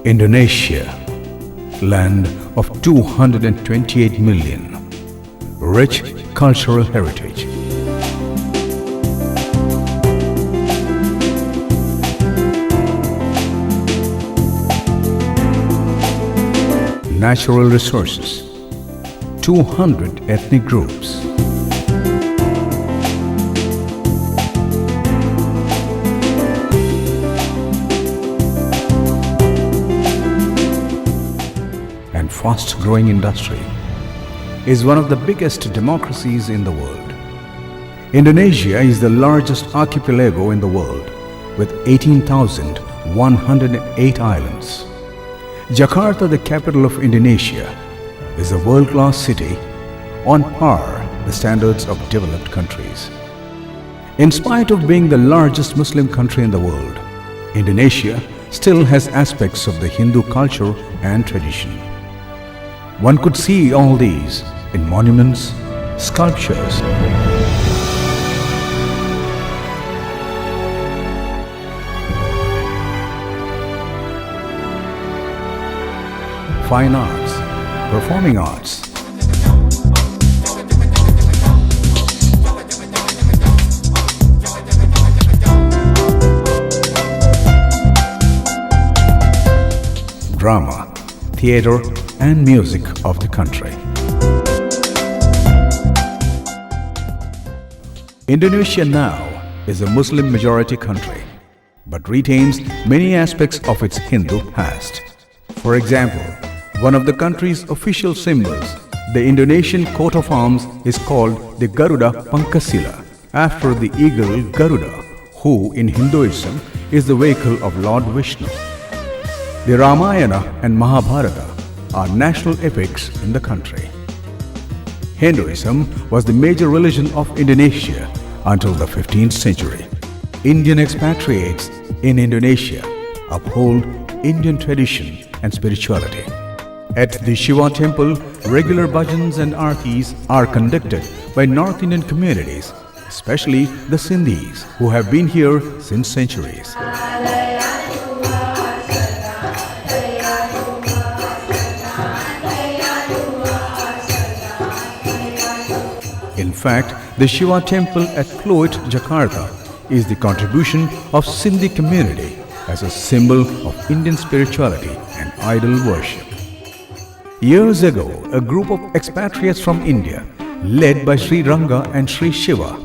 Indonesia, land of 228 million, rich cultural heritage. Natural resources, 200 ethnic groups. And fast-growing industry, is one of the biggest democracies in the world. Indonesia is the largest archipelago in the world with 18,108 islands. Jakarta, the capital of Indonesia, is a world-class city on par with the standards of developed countries. In spite of being the largest Muslim country in the world, Indonesia still has aspects of the Hindu culture and tradition. One could see all these in monuments, sculptures, fine arts, performing arts, drama, theatre and music of the country. Indonesia now is a Muslim majority country, but retains many aspects of its Hindu past. For example, one of the country's official symbols, the Indonesian coat of arms, is called the Garuda Pancasila, after the eagle Garuda, who in Hinduism is the vehicle of Lord Vishnu. The Ramayana and Mahabharata are national epics in the country. Hinduism was the major religion of Indonesia until the 15th century. Indian expatriates in Indonesia uphold Indian tradition and spirituality. At the Shiva temple, regular bhajans and aartis are conducted by North Indian communities, especially the Sindhis, who have been here since centuries. In fact, the Shiva temple at Pluit, Jakarta is the contribution of Sindhi community as a symbol of Indian spirituality and idol worship. Years ago, a group of expatriates from India, led by Sri Ranga and Sri Shiva,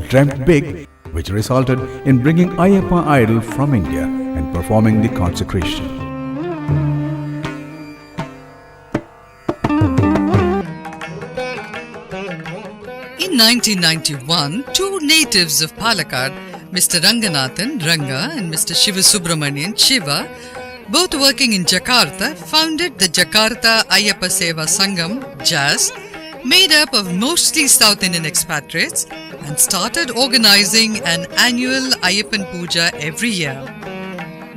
dreamt big, which resulted in bringing Ayyappa idol from India and performing the consecration. In 1991, two natives of Palakkad, Mr. Ranganathan Ranga and Mr. Shiva Subramanian Shiva, both working in Jakarta, founded the Jagartha Ayyappa Seva Sangam, JAS, made up of mostly South Indian expatriates, and started organizing an annual Ayyappan Puja every year.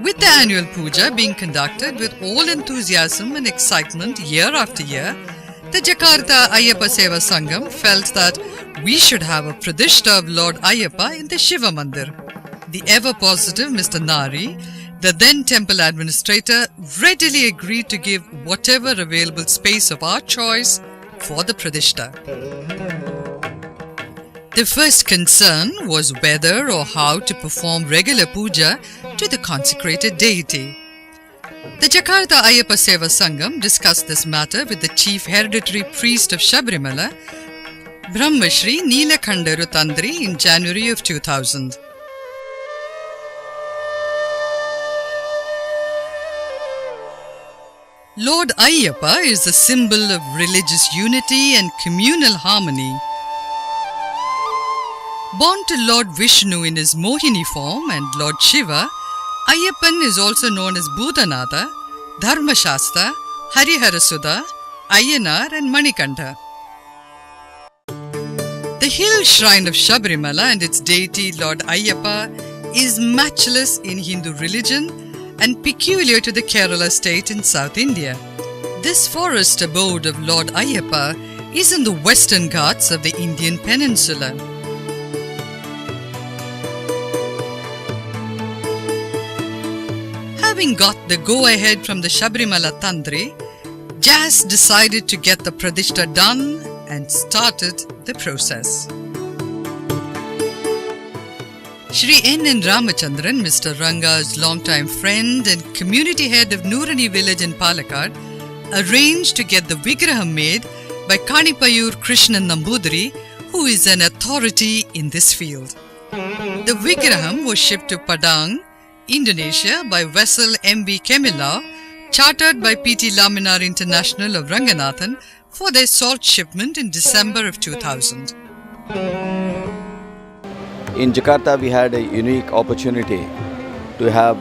With the annual puja being conducted with all enthusiasm and excitement year after year, the Jagartha Ayyappa Seva Sangam felt that we should have a Pradishta of Lord Ayyappa in the Shiva Mandir. The ever-positive Mr. Nari, the then temple administrator, readily agreed to give whatever available space of our choice for the Pradishta. The first concern was whether or how to perform regular puja to the consecrated deity. The Jagartha Ayyappa Seva Sangam discussed this matter with the chief hereditary priest of Sabrimala, Brahmashri Neelakhandaru Tandri, in January of 2000. Lord Ayyappa is the symbol of religious unity and communal harmony. Born to Lord Vishnu in his Mohini form and Lord Shiva, Ayyappan is also known as Bhutanatha, Dharmashastra, Hariharasudha, Ayyanar and Manikantha. The hill shrine of Sabrimala and its deity Lord Ayyappa is matchless in Hindu religion and peculiar to the Kerala state in South India. This forest abode of Lord Ayyappa is in the western Ghats of the Indian peninsula. Having got the go-ahead from the Shabarimala Tantri, Jas decided to get the Pradishta done and started the process. Shri N. Ramachandran, Mr. Ranga's longtime friend and community head of Noorani village in Palakkad, arranged to get the Vigraham made by Kanipayur Krishnan Nambudiri, who is an authority in this field. The Vigraham was shipped to Padang, Indonesia by vessel MV Kemila, chartered by PT Laminar International of Ranganathan for their salt shipment in December of 2000. In Jakarta, we had a unique opportunity to have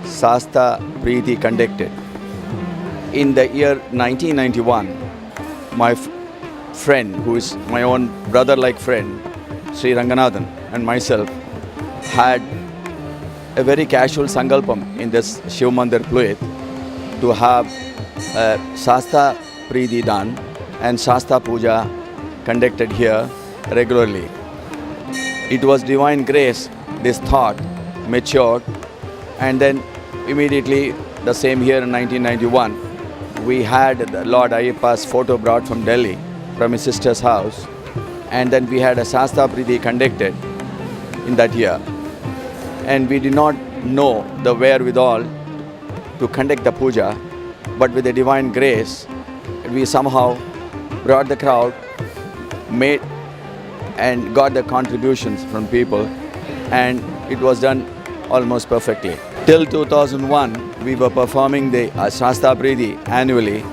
Shasta Preeti conducted. In the year 1991, my friend, who is my own brother-like friend, Sri Ranganathan, and myself had a very casual sankalpam in this Shiv Mandir Pluit to have Shasta Preeti done and Shasta Puja conducted here regularly. It was divine grace, this thought matured, and then immediately the same year in 1991, we had the Lord Ayyappa's photo brought from Delhi, from his sister's house, and then we had a Shasta Preeti conducted in that year. And we did not know the wherewithal to conduct the puja, but with the divine grace, we somehow brought the crowd, made and got the contributions from people, and it was done almost perfectly. Till 2001, we were performing the Shasta Preeti annually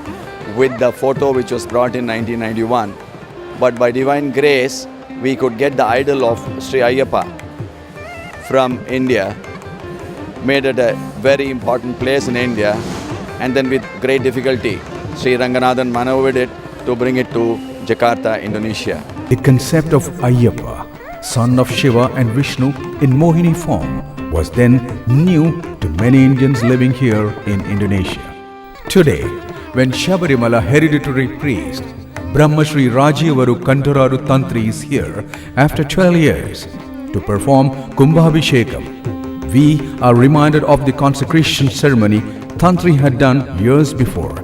with the photo which was brought in 1991. But by divine grace, we could get the idol of Sri Ayyappa from India, made it a very important place in India, and then with great difficulty, Sri Ranganathan maneuvered it to bring it to Jakarta, Indonesia. The concept of Ayyappa, son of Shiva and Vishnu in Mohini form, was then new to many Indians living here in Indonesia. Today, when Shabarimala hereditary priest Brahmashri Rajiyavaru Kantararu Tantri is here after 12 years to perform Kumbhabhishekam, we are reminded of the consecration ceremony Tantri had done years before,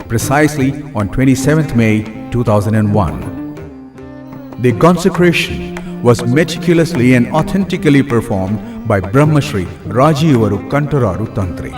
precisely on 27th May 2001. The consecration was meticulously and authentically performed by Brahmashri Rajiyavaru Kantararu Tantri.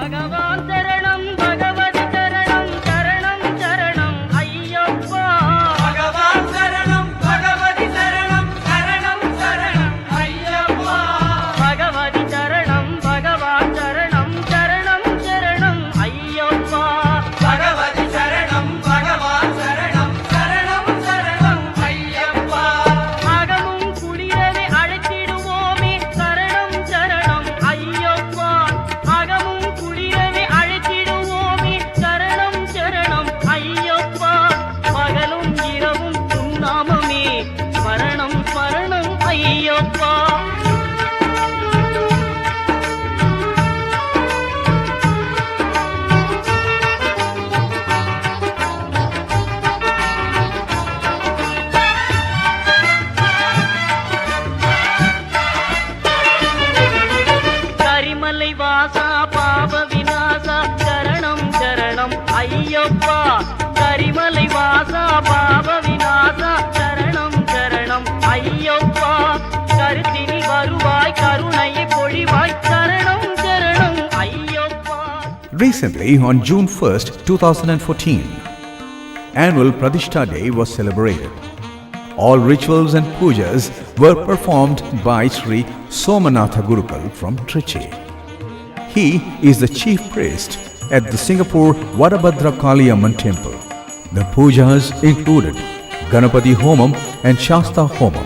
Recently, on June 1st, 2014, annual Pradishta Day was celebrated. All rituals and pujas were performed by Sri Somanatha Gurukul from Trichy. He is the chief priest at the Singapore Vadabhadra Kaliamman temple. The pujas included Ganapati Homam and Shasta Homam.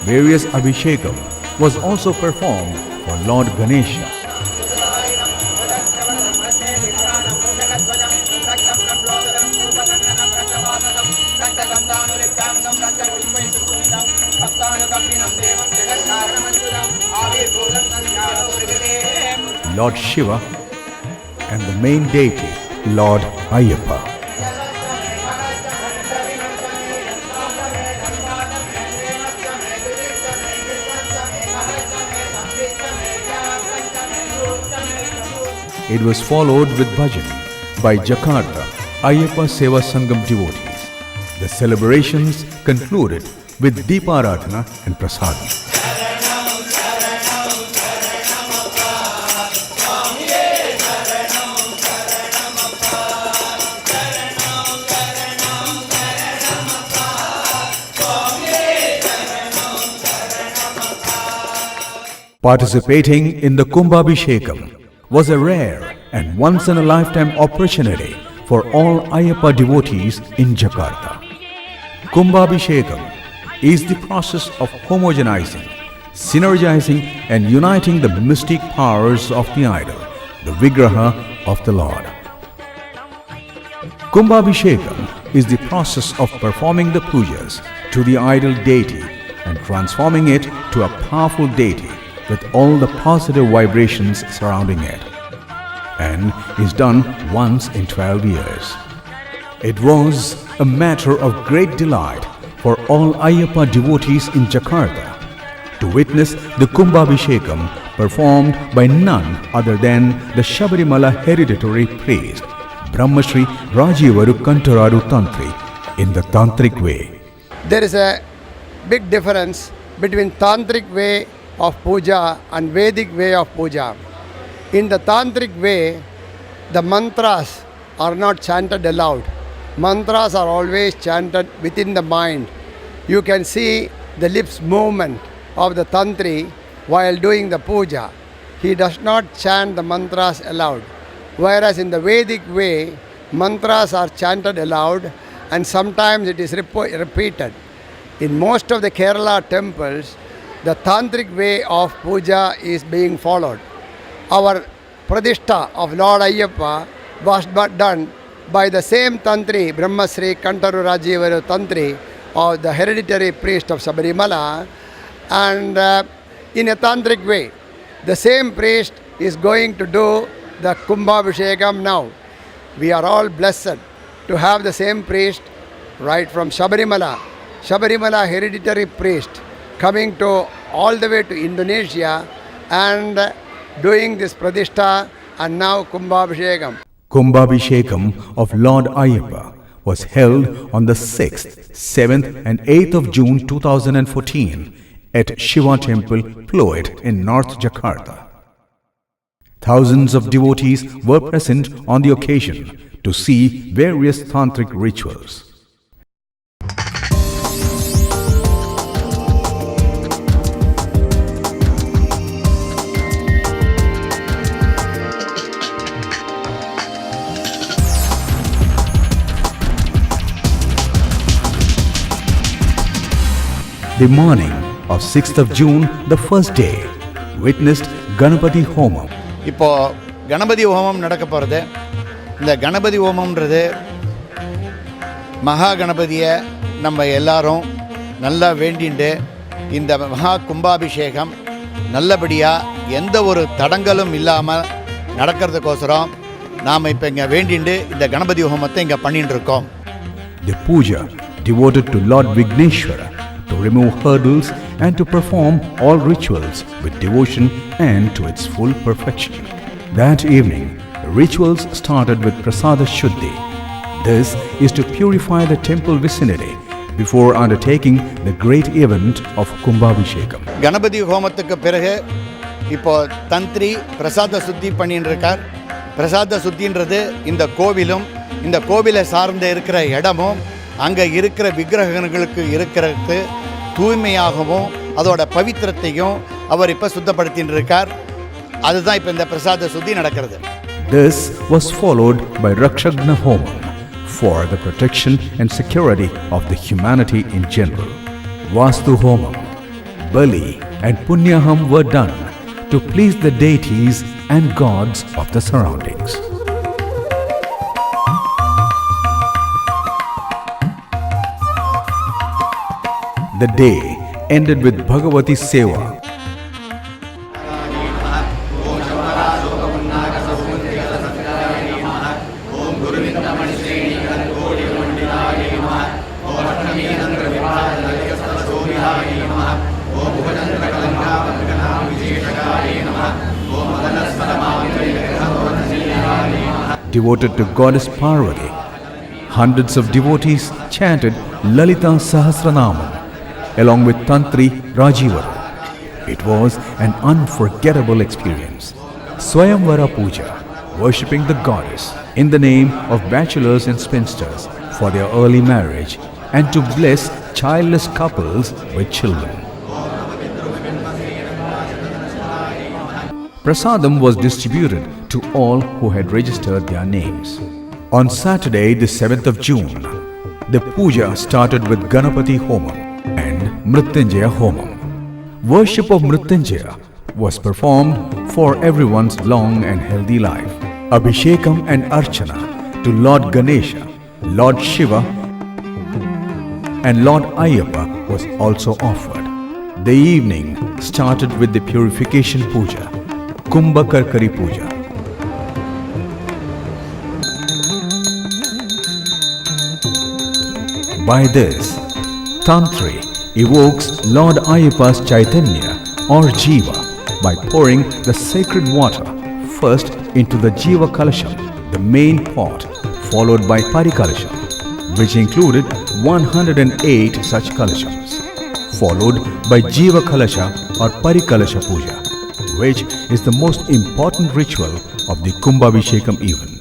Various Abhishekam was also performed for Lord Ganesha. Lord Shiva and the main deity, Lord Ayyappa. It was followed with bhajan by Jagartha Ayyappa Seva Sangam devotees. The celebrations concluded with Deeparadhana and Prasadam. Participating in the Kumbhabhishekam was a rare and once-in-a-lifetime opportunity for all Ayyappa devotees in Jakarta. Kumbhabhishekam is the process of homogenizing, synergizing and uniting the mystic powers of the idol, the Vigraha of the Lord. Kumbhabhishekam is the process of performing the pujas to the idol deity and transforming it to a powerful deity with all the positive vibrations surrounding it, and is done once in 12 years. It was a matter of great delight for all Ayyappa devotees in Jakarta to witness the Kumbhabhishekam performed by none other than the Shabarimala hereditary priest, Brahmashri Rajivaru Kantararu Tantri, in the Tantric way. There is a big difference between Tantric way of puja and Vedic way of puja. In the Tantric way, the mantras are not chanted aloud. Mantras are always chanted within the mind. You can see the lips movement of the Tantri while doing the puja. He does not chant the mantras aloud. Whereas in the Vedic way, mantras are chanted aloud and sometimes it is repeated. In most of the Kerala temples, the Tantric way of puja is being followed. Our Pradishta of Lord Ayyappa was done by the same Tantri, Brahmasri Kantaru Rajivaru Tantri, or the hereditary priest of Sabarimala, and in a Tantric way. The same priest is going to do the Kumbhabhishekam now. We are all blessed to have the same priest right from Sabarimala hereditary priest, coming to all the way to Indonesia and doing this Pradishta and now Kumbhabhishekam. Kumbhabhishekam of Lord Ayyappa was held on the 6th, 7th and 8th of June 2014 at Shiva Temple, Pluit in North Jakarta. Thousands of devotees were present on the occasion to see various tantric rituals. The morning of 6th of June, the first day, witnessed Ganapati Homam. இப்போ கணபதி ஹோமம் நடக்க போகிறது. இந்த கணபதி ஹோமம்ன்றது மகா கணபதியை நம்ம எல்லாரும் நல்லா வேண்டிண்டு இந்த மகா கும்பாபிஷேகம் நல்லபடியாக எந்த ஒரு தடங்களும் இல்லாமல் நடக்கிறதுக்கோசரம் நாம் இப்போ இங்கே வேண்டிண்டு இந்த கணபதி ஹோமத்தை இங்கே பண்ணிட்டு இருக்கோம். The puja devoted to Lord Vigneshwara to remove hurdles and to perform all rituals with devotion and to its full perfection. That evening, the rituals started with Prasada Shuddhi. This is to purify the temple vicinity before undertaking the great event of Kumbhabhishekam. Ganapathi ஹோமத்துக்கு பிறகு இப்போ தந்திரி பிரசாத சுத்தி பண்ணிட்டு இருக்கார். பிரசாத சுத்தின்றது இந்த கோவிலும் இந்த கோவிலை சார்ந்து இருக்கிற இடமும் அங்கே இருக்கிற விக்கிரகங்களுக்கு இருக்கிறது தூய்மையாகவும் அதோட பவித்திரத்தையும் அவர் இப்போ சுத்தப்படுத்தின்னு இருக்கார். அதுதான் இப்போ இந்த பிரசாத சுத்தி நடக்கிறது. This was followed by Rakshagna Homam for the protection and security of the humanity in general. Vastu Homam, Bali and Punyaham were done to please the deities and gods of the surroundings. The day ended with Bhagavati Seva. Devoted to goddess Parvati, hundreds of devotees chanted Lalita Sahasranamam along with Tantri Rajivaru. It was an unforgettable experience. Swayamvara Puja, worshipping the goddess in the name of bachelors and spinsters for their early marriage and to bless childless couples with children. Prasadam was distributed to all who had registered their names. On Saturday, the 7th of June, the puja started with Ganapati Homam and Mrityunjaya Homam. Worship of Mrityunjaya was performed for everyone's long and healthy life. Abhishekam and Archana to Lord Ganesha, Lord Shiva and Lord Ayyappa was also offered. The evening started with the purification puja, Kumbhakarkari Puja. By this, Tantri evokes Lord Ayyappa's Chaitanya or Jiva by pouring the sacred water first into the Jiva Kalasham, the main pot, followed by Parikalasham, which included 108 such kalashams, followed by Jiva Kalasha or Parikalasha Puja, which is the most important ritual of the Kumbhabhishekam event.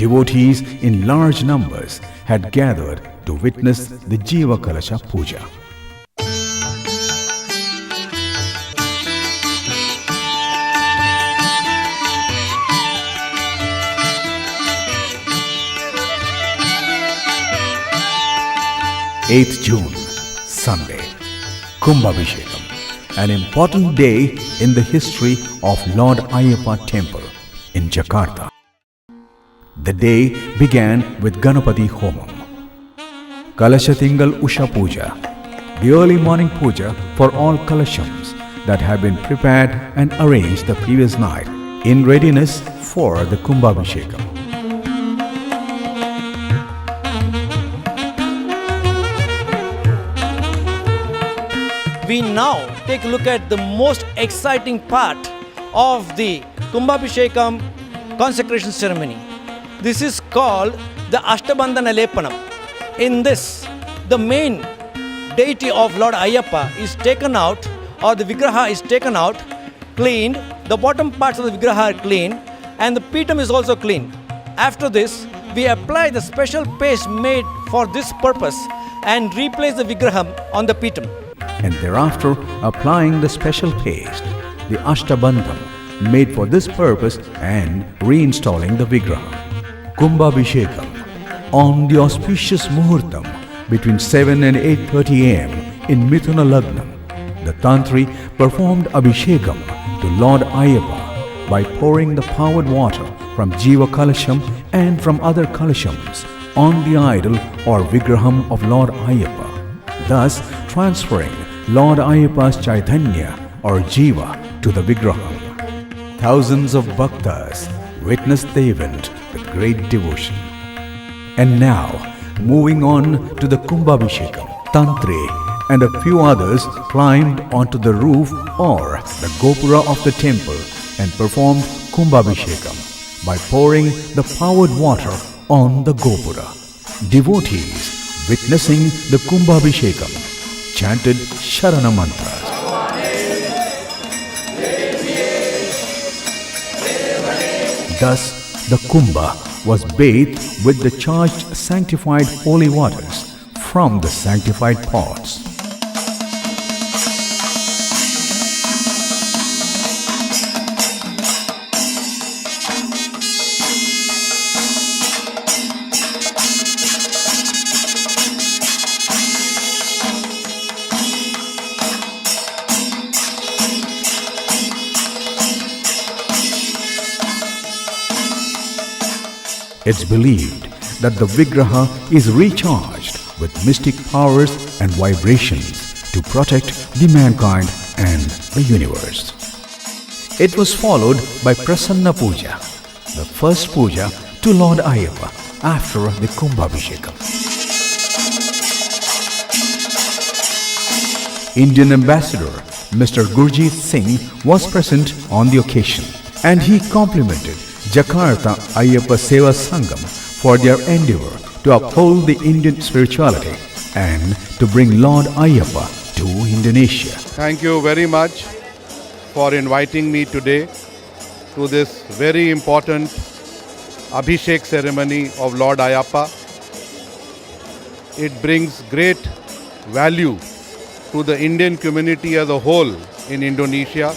Devotees in large numbers had gathered to witness the Jiva Kalasha Puja. June 8th, Sunday, Kumbhabhishekam, an important day in the history of Lord Ayyappa Temple in Jakartha. The day began with Ganapati Homam, Kalashatingal Usha Puja, the early morning puja for all Kalashams that have been prepared and arranged the previous night in readiness for the Kumbhabhishekam. We now take a look at the most exciting part of the Kumbhabhishekam consecration ceremony. This is called the Ashtabandhana Lepanam. In this, the main deity of Lord Ayyappa is taken out, or the Vigraha is taken out, cleaned, the bottom parts of the Vigraha are cleaned, and the Peetam is also cleaned. After this, we apply the special paste made for this purpose and replace the Vigraham on the Peetam. And thereafter applying the special paste, the Ashtabandham, made for this purpose and reinstalling the Vigraha. Kumbhabhishekam, on the auspicious Muhurtam between 7 and 8:30 am in Mithuna Lagnam, the Tantri performed Abhishekam to Lord Ayyappa by pouring the powered water from Jiva Kalasham and from other Kalashams on the idol or Vigraham of Lord Ayyappa, thus transferring Lord Ayyappa's Chaitanya or Jiva to the Vigraham. Thousands of bhaktas witnessed the event with great devotion. And now, moving on to the Kumbhabhishekam, Tantri and a few others climbed onto the roof or the Gopura of the temple and performed Kumbhabhishekam by pouring the powered water on the Gopura. Devotees witnessing the Kumbhabhishekam chanted Sharana mantras. Thus, the Kumbha was bathed with the charged sanctified holy waters from the sanctified pots. It's believed that the Vigraha is recharged with mystic powers and vibrations to protect the mankind and the universe. It was followed by Prasanna Puja, the first puja to Lord Ayyappa after the Kumbhabhishekam. Indian Ambassador Mr. Gurjeet Singh was present on the occasion, and he complimented Jagartha Ayyappa Seva Sangam for their endeavor to uphold the Indian spirituality and to bring Lord Ayyappa to Indonesia. Thank you very much for inviting me today to this very important Abhishek ceremony of Lord Ayyappa. It brings great value to the Indian community as a whole in Indonesia,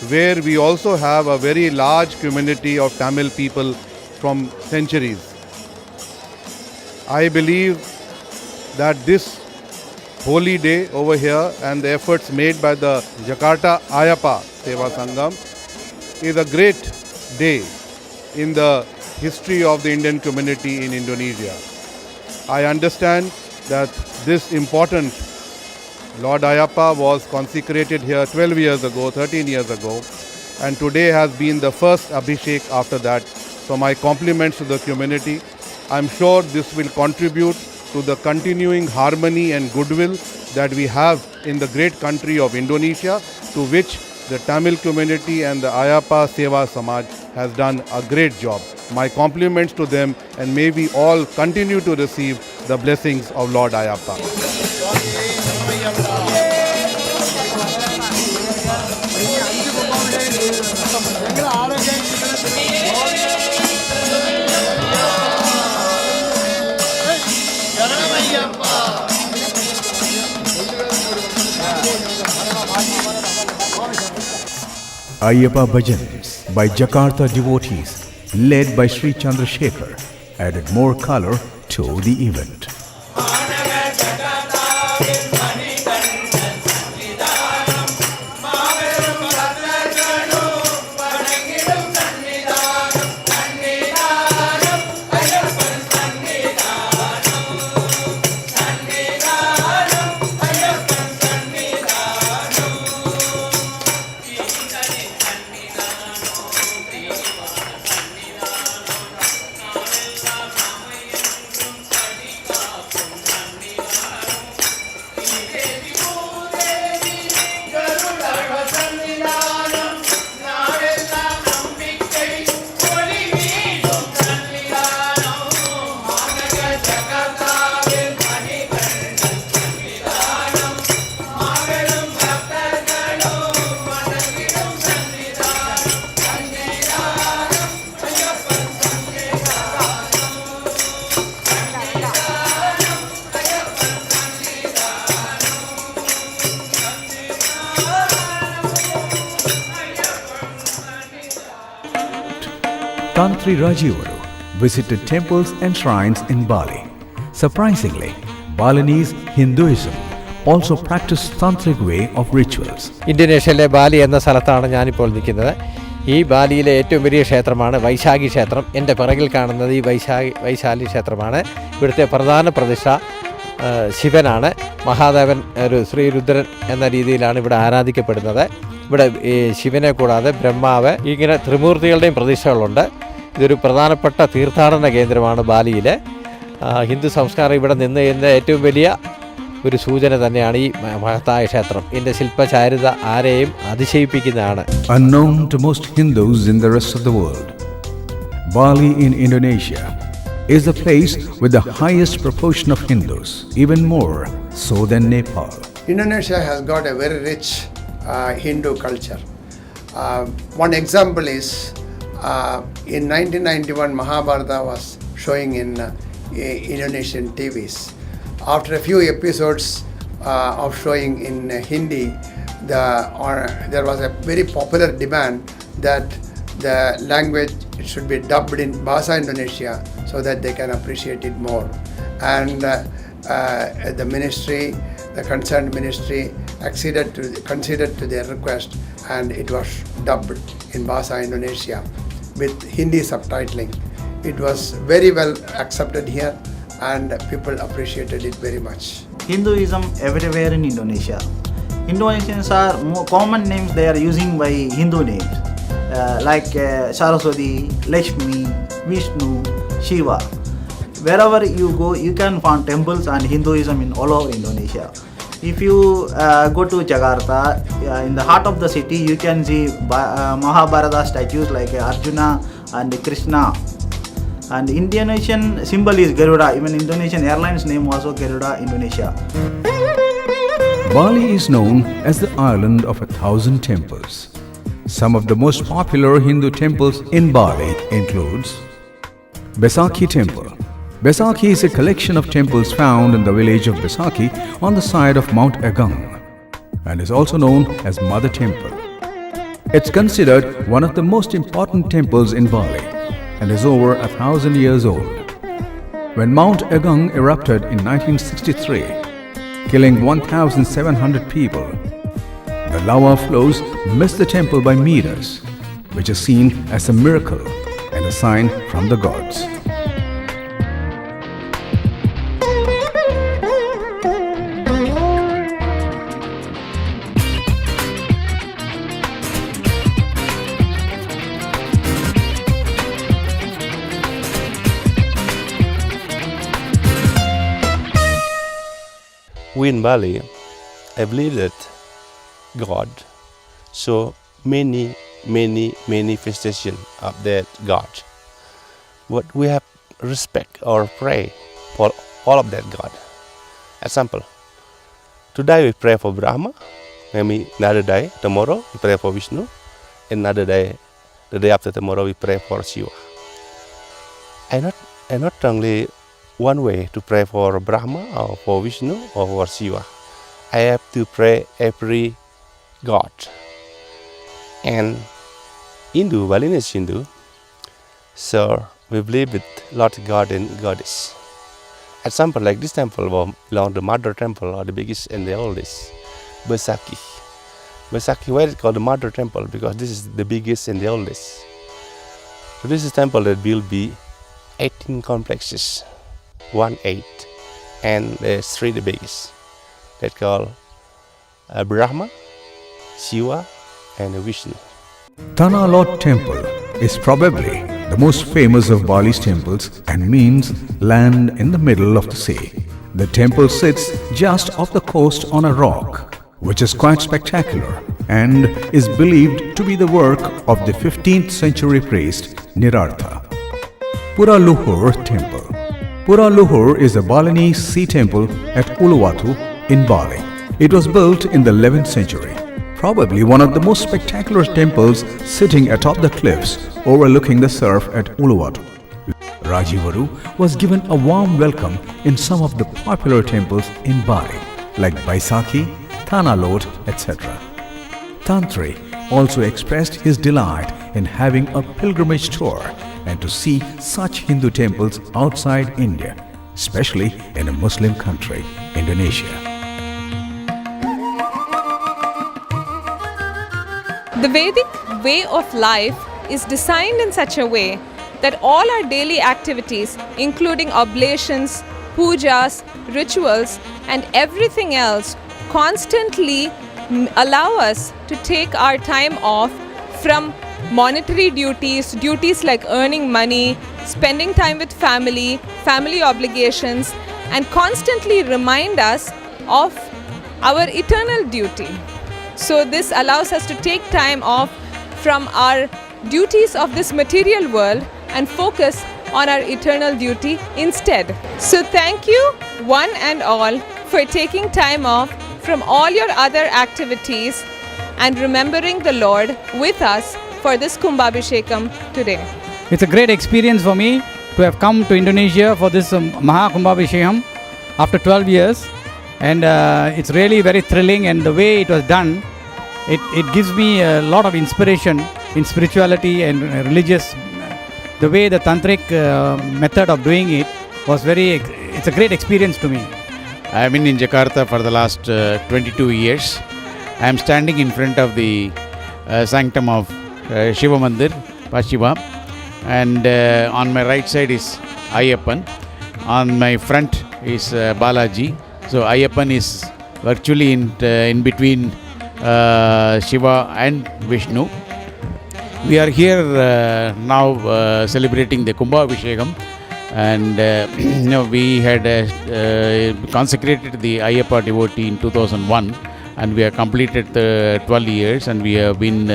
where we also have a very large community of Tamil people from centuries. I believe that this holy day over here and the efforts made by the Jagartha Ayyappa Seva Sangam is a great day in the history of the Indian community in Indonesia. I understand that this important Lord Ayyappa was consecrated here 12 years ago, 13 years ago, and today has been the first Abhishek after that. So my compliments to the community. I'm sure this will contribute to the continuing harmony and goodwill that we have in the great country of Indonesia, to which the Tamil community and the Ayyappa Seva Samaj has done a great job. My compliments to them, and may we all continue to receive the blessings of Lord Ayyappa. Ayyappa Bhajans by Jagartha devotees led by Sri Chandrasekhar added more color to the event. Tantri Rajivaru visited temples and shrines in Bali. Surprisingly, Balinese Hinduism also practiced tantric way of rituals. ഇന്തോനേഷ്യയിലെ Bali എന്ന സ്ഥലത്താണ് ഞാനിപ്പോൾ നിൽക്കുന്നത്. ഈ ബാലിയിലെ ഏറ്റവും വലിയ ക്ഷേത്രമാണ് വൈശാഖി ക്ഷേത്രം. എൻ്റെ പിറകിൽ കാണുന്നത് ഈ വൈശാലി ക്ഷേത്രമാണ്. ഇവിടുത്തെ പ്രധാന പ്രതിഷ്ഠ ശിവനാണ്. മഹാദേവൻ ഒരു ശ്രീരുദ്രൻ എന്ന രീതിയിലാണ് ഇവിടെ ആരാധിക്കപ്പെടുന്നത്. ഇവിടെ ഈ ശിവനെ കൂടാതെ ബ്രഹ്മാവ് ഇങ്ങനെ ത്രിമൂർത്തികളുടെയും പ്രതിഷ്ഠകളുണ്ട്. ഇതൊരു പ്രധാനപ്പെട്ട തീർത്ഥാടന കേന്ദ്രമാണ് ബാലിയിലെ. ഹിന്ദു സംസ്കാരം ഇവിടെ നിന്ന് ചെയ്യുന്ന ഏറ്റവും വലിയ ഒരു സൂചന തന്നെയാണ് ഈ മഹത്തായ ക്ഷേത്രം. ഇതിൻ്റെ ശില്പചാരുത ആരെയും അതിശയിപ്പിക്കുന്നതാണ്. Unknown to most Hindus in the rest of the world, Bali in Indonesia is the place with the highest proportion of Hindus, even more so than Nepal. Indonesia has got a very rich Hindu culture. One example is in 1991 Mahabharata was showing in Indonesian TVs. After a few episodes of showing in Hindi, there was a very popular demand that the language should be dubbed in Bahasa Indonesia so that they can appreciate it more. And the ministry, the concerned ministry, conceded to their request, and it was dubbed in Bahasa Indonesia with Hindi subtitling. It was very well accepted here, and people appreciated it very much. Hinduism everywhere in Indonesia. Indonesians are more common names they are using by Hindu names like Saraswati, Lakshmi, Vishnu, Shiva. Wherever you go, you can find temples and Hinduism in all over Indonesia. If you go to Jagartha, in the heart of the city, you can see Mahabharata statues like Arjuna and Krishna. And Indonesian symbol is Garuda. Even Indonesian airlines name also Garuda Indonesia. Bali is known as the island of 1,000 temples. Some of the most popular Hindu temples in Bali includes Besakhi Temple. Besakhi is a collection of temples found in the village of Besakhi on the side of Mount Agung and is also known as Mother Temple. It's considered one of the most important temples in Bali and is over 1,000 years old. When Mount Agung erupted in 1963, killing 1,700 people, the lava flows missed the temple by meters, which is seen as a miracle and a sign from the gods. We in Bali, I believe that God show many manifestation of that God. But we have respect or pray for all of that God. Example, today we pray for Brahma, maybe another day, tomorrow we pray for Vishnu, another day, the day after tomorrow we pray for Shiva. I not only one way to pray for Brahma or for Vishnu or for Shiva. I have to pray every God. And Hindu, Balinese Hindu, so we believe with Lord God and Goddess. Example like this temple belong to Mother Temple or the biggest and the oldest, Besaki. Besaki, why is it called the Mother Temple? Because this is the biggest and the oldest. So this is a temple that will be 18 complexes, 1/8, and there's 3 the biggest. That called Brahma, Shiva, and Vishnu. Tanalot Temple is probably the most famous of Bali's temples and means land in the middle of the sea. The temple sits just off the coast on a rock, which is quite spectacular and is believed to be the work of the 15th century priest Nirartha. Pura Luhur Temple. Pura Luhur is a Balinese sea temple at Uluwatu in Bali. It was built in the 11th century. Probably one of the most spectacular temples sitting atop the cliffs overlooking the surf at Uluwatu. Rajivaru was given a warm welcome in some of the popular temples in Bali like Baisakhi, Tanalot, etc. Tantri also expressed his delight in having a pilgrimage tour and to see such Hindu temples outside India, especially in a Muslim country, Indonesia. The Vedic way of life is designed in such a way that all our daily activities, including oblations, pujas, rituals, and everything else, constantly allow us to take our time off from monetary duties like earning money, spending time with family, family obligations, and constantly remind us of our eternal duty. So this allows us to take time off from our duties of this material world and focus on our eternal duty instead. So thank you one and all for taking time off from all your other activities and remembering the Lord with us for this Kumbhabhishekam today. It's a great experience for me to have come to Indonesia for this Maha Kumbhabhishekam after 12 years. And it's really very thrilling, and the way it was done, it gives me a lot of inspiration in spirituality and religious. The way the tantric method of doing it was it's a great experience to me. I have been in Jakarta for the last 22 years. I am standing in front of the sanctum of Shiva Mandir, Pashiva, and on my right side is Ayyappan. On my front is Balaji. So Ayyappan is virtually in between Shiva and Vishnu. We are here now celebrating the Kumbhabhishekam, and we had consecrated the Ayyappa devotee in 2001, and we have completed the 12 years, and we have been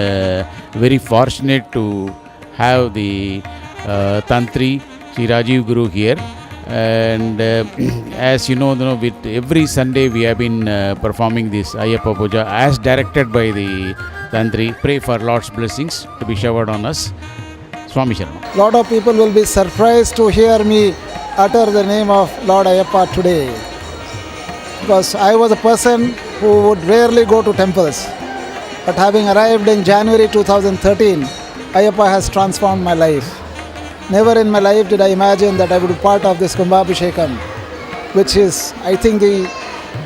very fortunate to have the Tantri Sri Rajiv Guru here. And as you know, with every Sunday we have been performing this Ayyappa Puja as directed by the Tantri. Pray for Lord's blessings to be showered on us. Swami Sharma. Lot of people will be surprised to hear me utter the name of Lord Ayyappa today, because I was a person who would rarely go to temples, but having arrived in January 2013, Ayyappa has transformed my life. Never in my life did I imagine that I would be part of this Kumbhabhishekam, which is, I think, the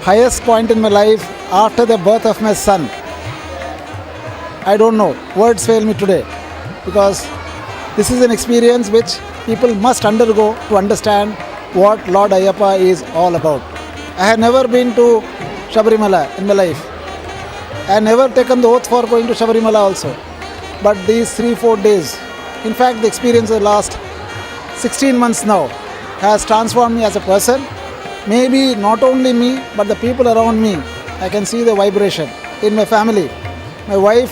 highest point in my life after the birth of my son. I don't know, words fail me today, because this is an experience which people must undergo to understand what Lord Ayyappa is all about. I had never been to Shabarimala in my life. I had never taken the oath for going to Shabarimala also. But these 3-4 days, in fact, the experience of the last 16 months now has transformed me as a person. Maybe not only me, but the people around me. I can see the vibration in my family. My wife,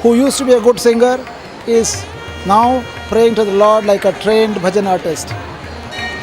who used to be a good singer, is now praying to the Lord like a trained bhajan artist.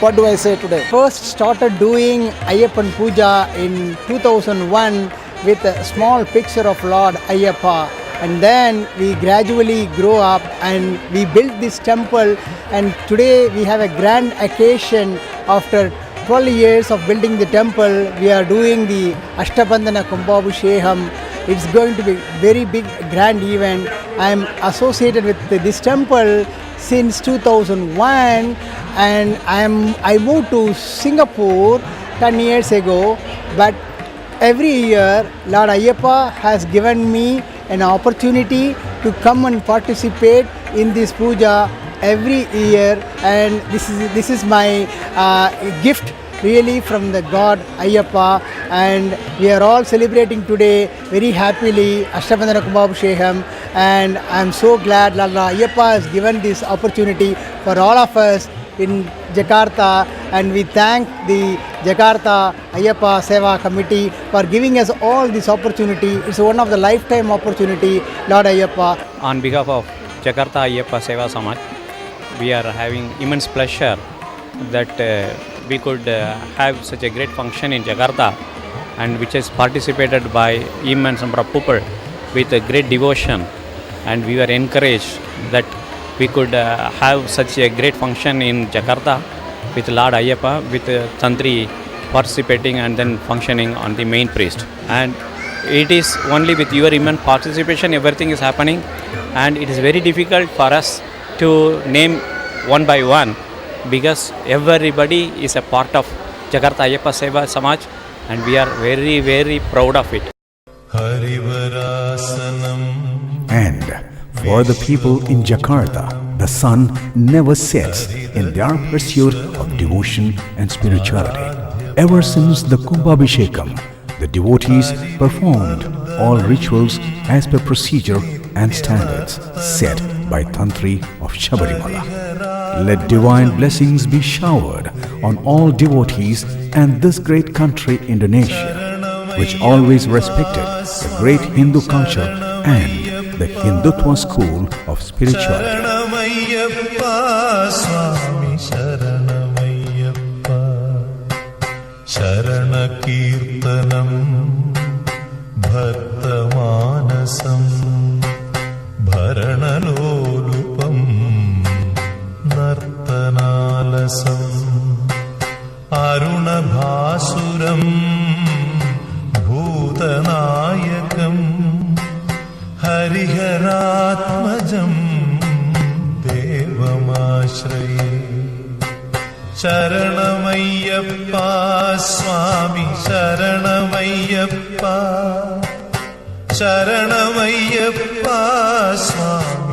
What do I say today? First started doing Ayyappan Puja in 2001 with a small picture of Lord Ayyappa. And then we gradually grow up and we built this temple, and today we have a grand occasion. After 12 years of building the temple, we are doing the Ashtabandhana Kumbhabhishekam It's going to be very big, grand event. I am associated with this temple since 2001, and I moved to Singapore 10 years ago. But every year, Lord Ayyappa has given me an opportunity to come and participate in this puja every year, and this is my gift really from the God Ayyappa, and we are all celebrating today very happily Ashtabandhana Kumbhabhishekam, and I am so glad Lord Ayyappa has given this opportunity for all of us in Jakarta, and we thank the Jagartha Ayyappa Seva Committee for giving us all this opportunity. It's one of the lifetime opportunity, Lord Ayyappa. On behalf of Jagartha Ayyappa Seva Samaj, we are having immense pleasure that we could have such a great function in Jakarta, and which is participated by immense number of people with a great devotion, and we were encouraged that we could have such a great function in Jakarta with Lord Ayyappa, with Tantri participating and then functioning on the main priest. And it is only with your immense participation everything is happening, and it is very difficult for us to name one by one, because everybody is a part of Jagartha Ayyappa Seva Samaj, and we are very, very proud of it. And for the people in Jakarta, the sun never sets in their pursuit of devotion and spirituality. Ever since the Kumbhabhishekam, the devotees performed all rituals as per procedure and standards set by Tantri of Shabarimala. Let divine blessings be showered on all devotees and this great country Indonesia, which always respected the great Hindu culture and the Hindutva school of spirituality. अरुणभासुरं भूतनायकं हरिहरात्मजं देवमाश्रये शरणमय्यप्पा स्वामी शरणमय्यप्पा शरणमय्यप्पा स्वामी